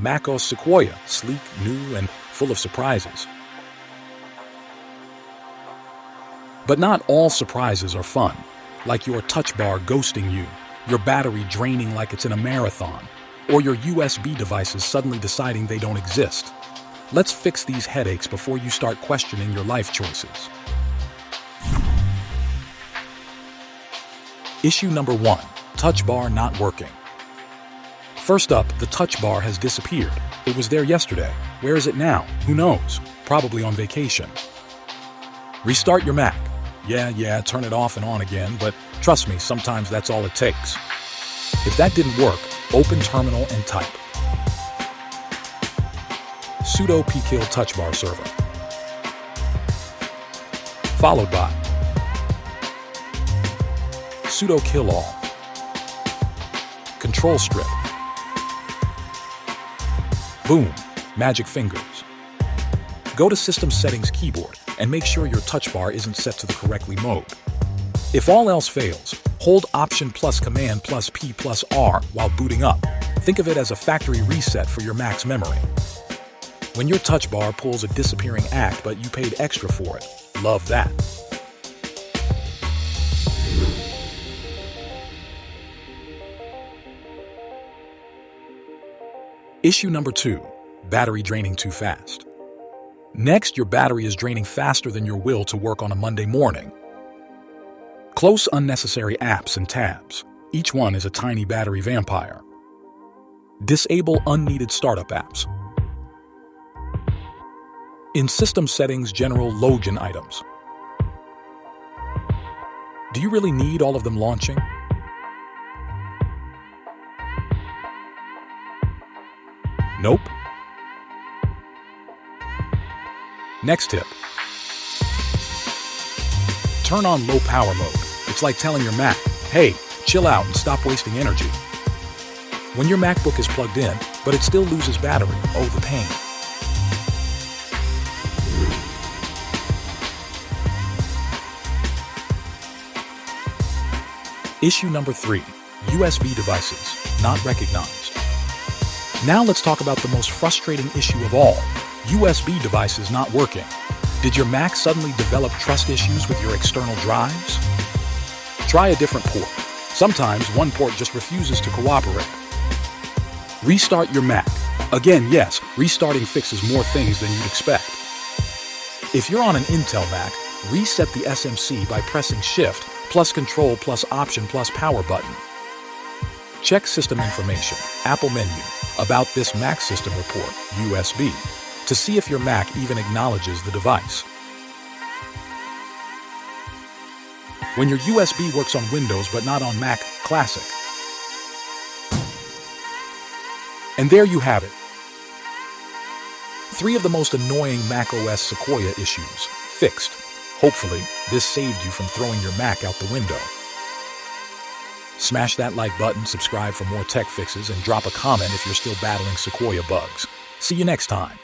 MacOS Sequoia, sleek, new, and full of surprises. But not all surprises are fun, like your touch bar ghosting you, your battery draining like it's in a marathon, or your USB devices suddenly deciding they don't exist. Let's fix these headaches before you start questioning your life choices. Issue number 1, touch bar not working. First up, the touch bar has disappeared. It was there yesterday. Where is it now? Who knows? Probably on vacation. Restart your Mac. Yeah, turn it off and on again, but trust me, sometimes that's all it takes. If that didn't work, open Terminal and type sudo pkill touch bar server, followed by sudo kill all, control strip, boom, magic fingers. Go to System Settings keyboard and make sure your touch bar isn't set to the correctly mode. If all else fails, hold Option plus Command plus P plus R while booting up. Think of it as a factory reset for your Mac's memory. When your touch bar pulls a disappearing act but you paid extra for it, love that. Issue number 2, battery draining too fast. Next, your battery is draining faster than your will to work on a Monday morning. Close unnecessary apps and tabs. Each one is a tiny battery vampire. Disable unneeded startup apps. In System Settings, General Login items. Do you really need all of them launching? Nope. Next tip. Turn on low power mode. It's like telling your Mac, hey, chill out and stop wasting energy. When your MacBook is plugged in, but it still loses battery, oh, the pain. Issue number 3, USB devices not recognized. Now let's talk about the most frustrating issue of all, USB devices not working. Did your Mac suddenly develop trust issues with your external drives? Try a different port. Sometimes one port just refuses to cooperate. Restart your Mac. Again, yes, restarting fixes more things than you'd expect. If you're on an Intel Mac, reset the SMC by pressing Shift plus Control plus Option plus Power button. Check System Information, Apple menu, About this Mac System Report, USB, to see if your Mac even acknowledges the device. When your USB works on Windows but not on Mac Classic. And there you have it. 3 of the most annoying macOS Sequoia issues fixed. Hopefully, this saved you from throwing your Mac out the window. Smash that like button, subscribe for more tech fixes, and drop a comment if you're still battling Sequoia bugs. See you next time.